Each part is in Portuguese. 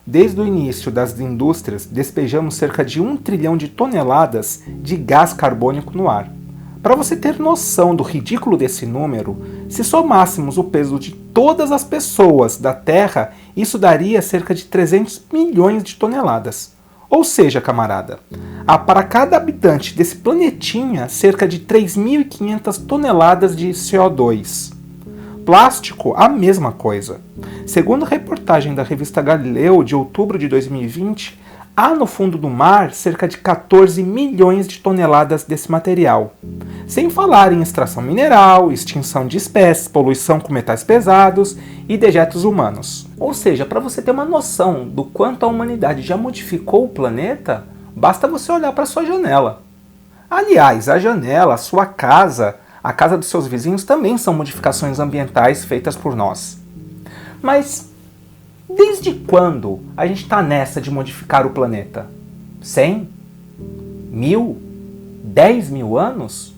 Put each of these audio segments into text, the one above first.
Desde o início das indústrias, despejamos cerca de 1 trilhão de toneladas de gás carbônico no ar. Para você ter noção do ridículo desse número, se somássemos o peso de todas as pessoas da Terra, isso daria cerca de 300 milhões de toneladas. Ou seja, camarada, há para cada habitante desse planetinha cerca de 3.500 toneladas de CO2. Plástico, a mesma coisa. Segundo a reportagem da revista Galileu de outubro de 2020, há no fundo do mar cerca de 14 milhões de toneladas desse material. Sem falar em extração mineral, extinção de espécies, poluição com metais pesados e dejetos humanos. Ou seja, para você ter uma noção do quanto a humanidade já modificou o planeta, basta você olhar para sua janela. Aliás, a janela, a sua casa, a casa dos seus vizinhos também são modificações ambientais feitas por nós. Mas desde quando a gente está nessa de modificar o planeta? 100? 1000? 10 mil anos?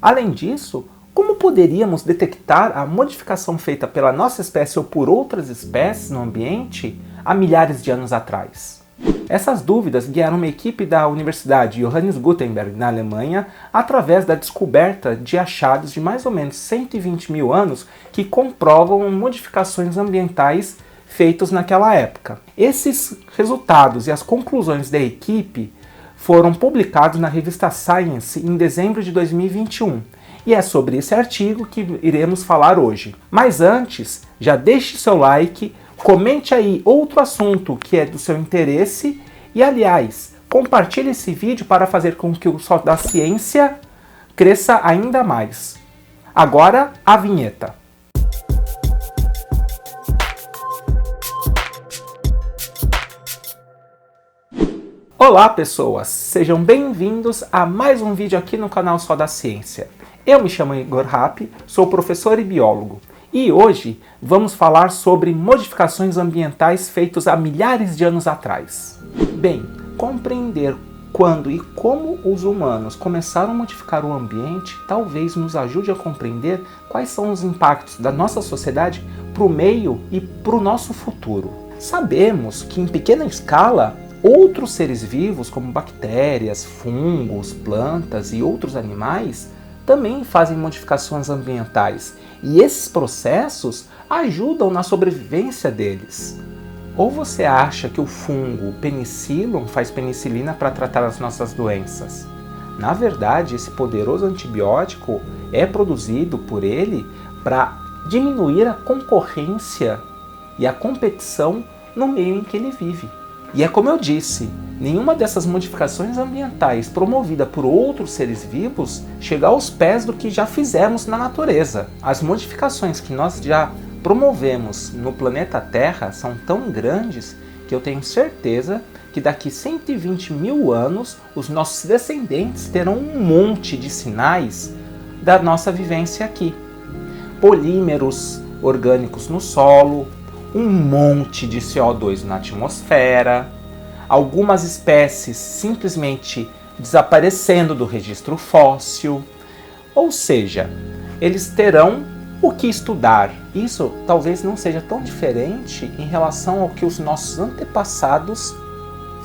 Além disso, como poderíamos detectar a modificação feita pela nossa espécie ou por outras espécies no ambiente há milhares de anos atrás? Essas dúvidas guiaram uma equipe da Universidade Johannes Gutenberg, na Alemanha, através da descoberta de achados de mais ou menos 120 mil anos que comprovam modificações ambientais feitos naquela época. Esses resultados e as conclusões da equipe foram publicados na revista Science em dezembro de 2021. E é sobre esse artigo que iremos falar hoje. Mas antes, já deixe seu like, comente aí outro assunto que é do seu interesse e, aliás, compartilhe esse vídeo para fazer com que o Só da Ciência cresça ainda mais. Agora, a vinheta. Olá pessoas, sejam bem-vindos a mais um vídeo aqui no canal Só da Ciência. Eu me chamo Igor Rapp, sou professor e biólogo, e hoje vamos falar sobre modificações ambientais feitas há milhares de anos atrás. Bem, compreender quando e como os humanos começaram a modificar o ambiente talvez nos ajude a compreender quais são os impactos da nossa sociedade para o meio e para o nosso futuro. Sabemos que em pequena escala outros seres vivos, como bactérias, fungos, plantas e outros animais, também fazem modificações ambientais, e esses processos ajudam na sobrevivência deles. Ou você acha que o fungo Penicillium faz penicilina para tratar as nossas doenças? Na verdade, esse poderoso antibiótico é produzido por ele para diminuir a concorrência e a competição no meio em que ele vive. E é como eu disse, nenhuma dessas modificações ambientais promovida por outros seres vivos chega aos pés do que já fizemos na natureza. As modificações que nós já promovemos no planeta Terra são tão grandes que eu tenho certeza que daqui 120 mil anos os nossos descendentes terão um monte de sinais da nossa vivência aqui. Polímeros orgânicos no solo, um monte de CO2 na atmosfera, algumas espécies simplesmente desaparecendo do registro fóssil. Ou seja, eles terão o que estudar. Isso talvez não seja tão diferente em relação ao que os nossos antepassados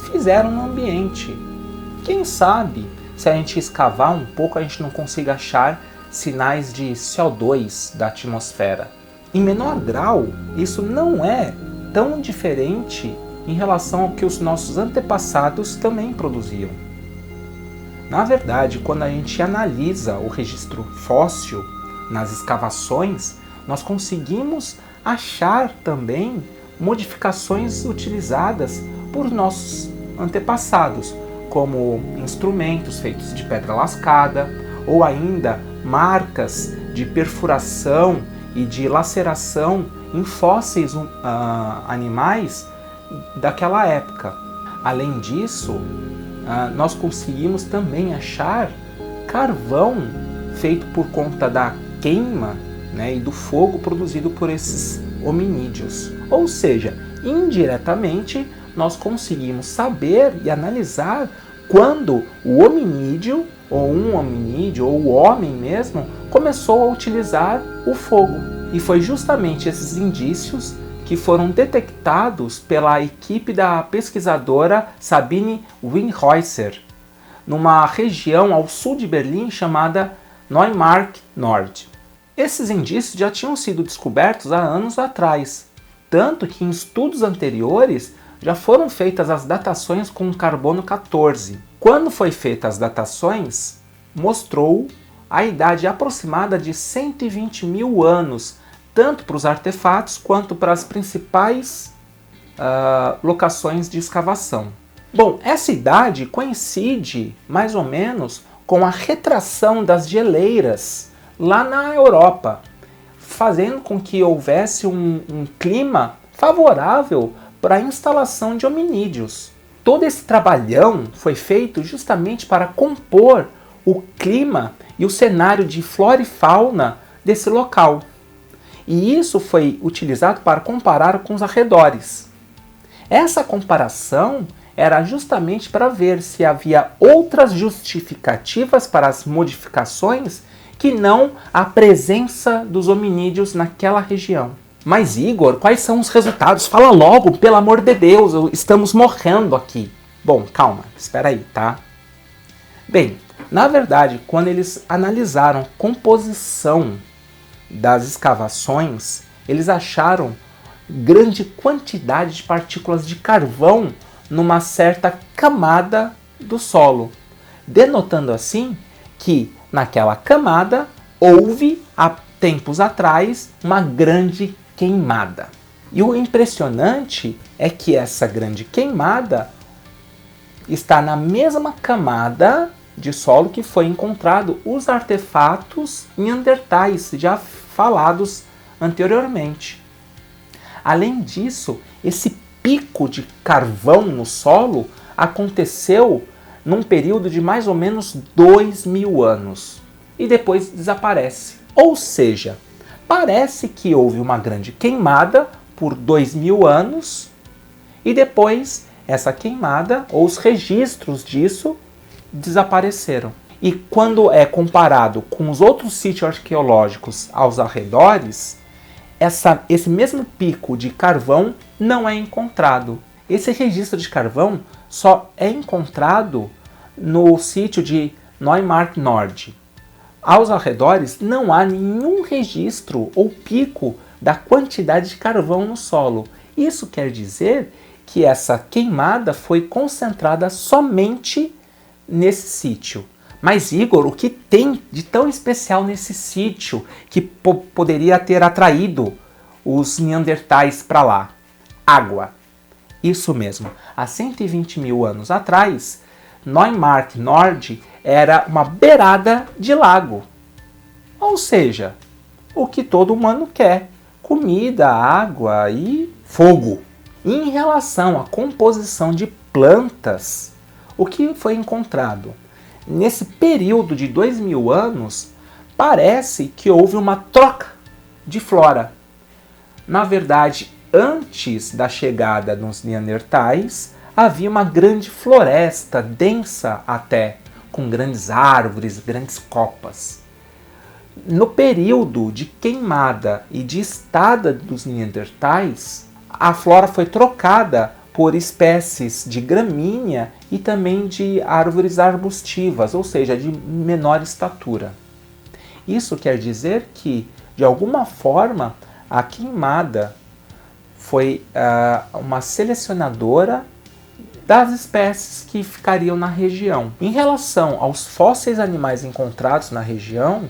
fizeram no ambiente. Quem sabe, se a gente escavar um pouco, a gente não consiga achar sinais de CO2 da atmosfera. Em menor grau, isso não é tão diferente em relação ao que os nossos antepassados também produziam. Na verdade, quando a gente analisa o registro fóssil nas escavações, nós conseguimos achar também modificações utilizadas por nossos antepassados, como instrumentos feitos de pedra lascada, ou ainda marcas de perfuração e de laceração em fósseis animais daquela época. Além disso, nós conseguimos também achar carvão feito por conta da queima, né, e do fogo produzido por esses hominídeos. Ou seja, indiretamente nós conseguimos saber e analisar quando o hominídeo, ou um hominídeo, ou o homem mesmo, começou a utilizar o fogo. E foi justamente esses indícios que foram detectados pela equipe da pesquisadora Sabine Windhäuser, numa região ao sul de Berlim chamada Neumarkt Nord. Esses indícios já tinham sido descobertos há anos atrás, tanto que em estudos anteriores já foram feitas as datações com carbono 14. Quando foi feitas as datações, mostrou a idade aproximada de 120 mil anos, tanto para os artefatos quanto para as principais locações de escavação. Bom, essa idade coincide mais ou menos com a retração das geleiras lá na Europa, fazendo com que houvesse um clima favorável para a instalação de hominídeos. Todo esse trabalhão foi feito justamente para compor o clima e o cenário de flora e fauna desse local. E isso foi utilizado para comparar com os arredores. Essa comparação era justamente para ver se havia outras justificativas para as modificações que não a presença dos hominídeos naquela região. Mas Igor, quais são os resultados? Fala logo, pelo amor de Deus, estamos morrendo aqui. Bom, calma, espera aí, tá? Bem, na verdade, quando eles analisaram a composição das escavações, eles acharam grande quantidade de partículas de carvão numa certa camada do solo, denotando assim que naquela camada houve, há tempos atrás, uma grande queimada. E o impressionante é que essa grande queimada está na mesma camada de solo que foi encontrado os artefatos neandertais já falados anteriormente. Além disso, esse pico de carvão no solo aconteceu num período de mais ou menos 2.000 anos e depois desaparece. Ou seja, parece que houve uma grande queimada por 2.000 anos e depois essa queimada, ou os registros disso, desapareceram. E quando é comparado com os outros sítios arqueológicos aos arredores, esse mesmo pico de carvão não é encontrado. Esse registro de carvão só é encontrado no sítio de Neumarkt Nord. Aos arredores não há nenhum registro ou pico da quantidade de carvão no solo. Isso quer dizer que essa queimada foi concentrada somente nesse sítio. Mas Igor, o que tem de tão especial nesse sítio que poderia ter atraído os neandertais para lá? Água. Isso mesmo. Há 120 mil anos atrás, Neumarkt Nord era uma beirada de lago. Ou seja, o que todo humano quer: comida, água e fogo. E em relação à composição de plantas, o que foi encontrado? Nesse período de 2.000 anos, parece que houve uma troca de flora. Na verdade, antes da chegada dos neandertais, havia uma grande floresta, densa até, com grandes árvores, grandes copas. No período de queimada e de estada dos neandertais, a flora foi trocada por espécies de gramínea e também de árvores arbustivas, ou seja, de menor estatura. Isso quer dizer que, de alguma forma, a queimada foi uma selecionadora das espécies que ficariam na região. Em relação aos fósseis animais encontrados na região,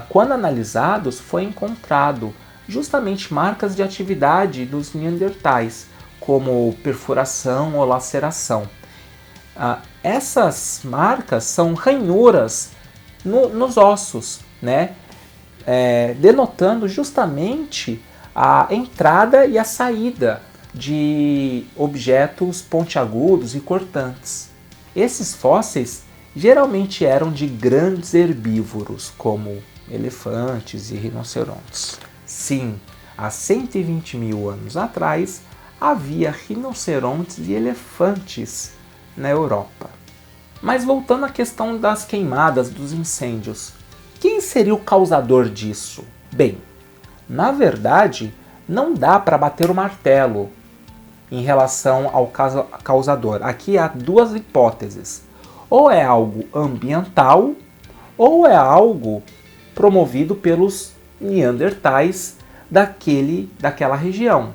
quando analisados, foi encontrado justamente marcas de atividade dos neandertais, como perfuração ou laceração. Essas marcas são ranhuras nos ossos, né? Denotando justamente a entrada e a saída de objetos pontiagudos e cortantes. Esses fósseis geralmente eram de grandes herbívoros, como elefantes e rinocerontes. Sim, há 120 mil anos atrás, havia rinocerontes e elefantes na Europa. Mas voltando à questão das queimadas, dos incêndios, quem seria o causador disso? Bem, na verdade, não dá para bater o martelo em relação ao causador. Aqui há duas hipóteses. Ou é algo ambiental, ou é algo promovido pelos neandertais daquela região.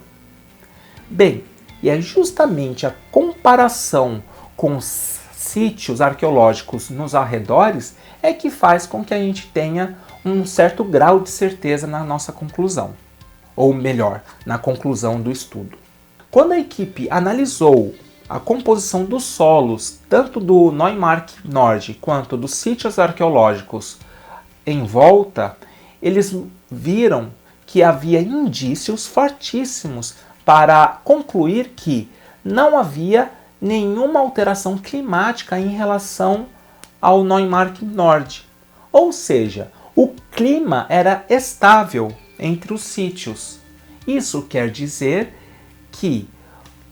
Bem, e é justamente a comparação com os sítios arqueológicos nos arredores é que faz com que a gente tenha um certo grau de certeza na nossa conclusão. Ou melhor, na conclusão do estudo. Quando a equipe analisou a composição dos solos, tanto do Neumark Nord quanto dos sítios arqueológicos em volta, eles viram que havia indícios fortíssimos para concluir que não havia nenhuma alteração climática em relação ao Neumark Nord. Ou seja, o clima era estável entre os sítios. Isso quer dizer que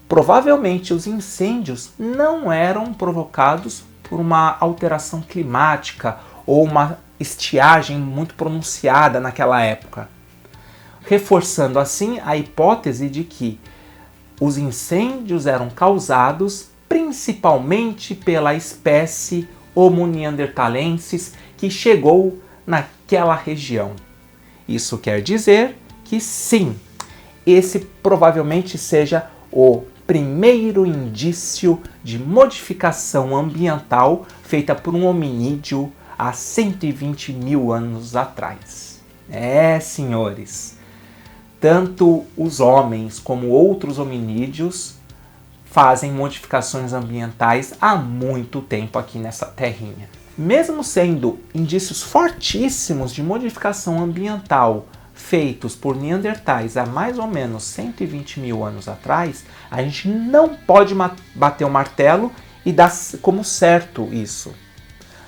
provavelmente os incêndios não eram provocados por uma alteração climática ou uma estiagem muito pronunciada naquela época, reforçando assim a hipótese de que os incêndios eram causados principalmente pela espécie Homo neanderthalensis que chegou naquela região. Isso quer dizer que sim, esse provavelmente seja o primeiro indício de modificação ambiental feita por um hominídeo há 120 mil anos atrás. Senhores, tanto os homens como outros hominídeos fazem modificações ambientais há muito tempo aqui nessa terrinha. Mesmo sendo indícios fortíssimos de modificação ambiental feitos por neandertais há mais ou menos 120 mil anos atrás, a gente não pode bater o martelo e dar como certo isso.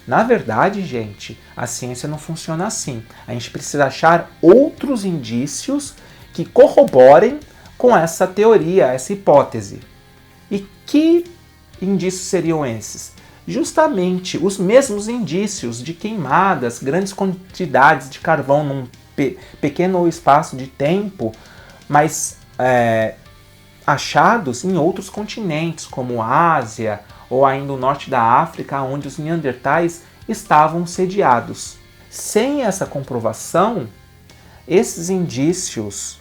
Na verdade, gente, a ciência não funciona assim. A gente precisa achar outros indícios que corroborem com essa teoria, essa hipótese. E que indícios seriam esses? Justamente os mesmos indícios de queimadas, grandes quantidades de carvão num pequeno espaço de tempo, mas achados em outros continentes, como a Ásia ou ainda o norte da África, onde os neandertais estavam sediados. Sem essa comprovação, esses indícios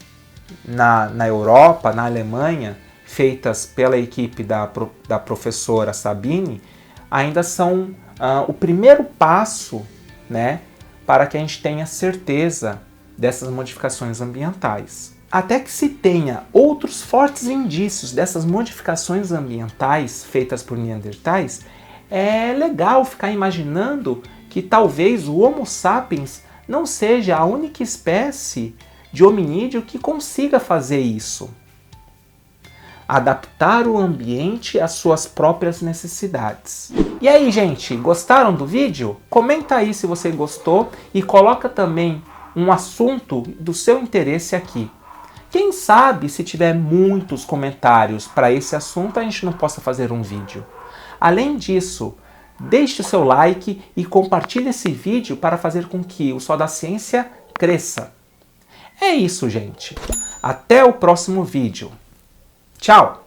na Europa, na Alemanha, feitas pela equipe da professora Sabine, ainda são o primeiro passo, né, para que a gente tenha certeza dessas modificações ambientais. Até que se tenha outros fortes indícios dessas modificações ambientais feitas por neandertais, é legal ficar imaginando que talvez o Homo sapiens não seja a única espécie de hominídeo que consiga fazer isso. Adaptar o ambiente às suas próprias necessidades. E aí, gente, gostaram do vídeo? Comenta aí se você gostou e coloca também um assunto do seu interesse aqui. Quem sabe, se tiver muitos comentários para esse assunto, a gente não possa fazer um vídeo. Além disso, deixe o seu like e compartilhe esse vídeo para fazer com que o Só da Ciência cresça. É isso, gente. Até o próximo vídeo. Tchau!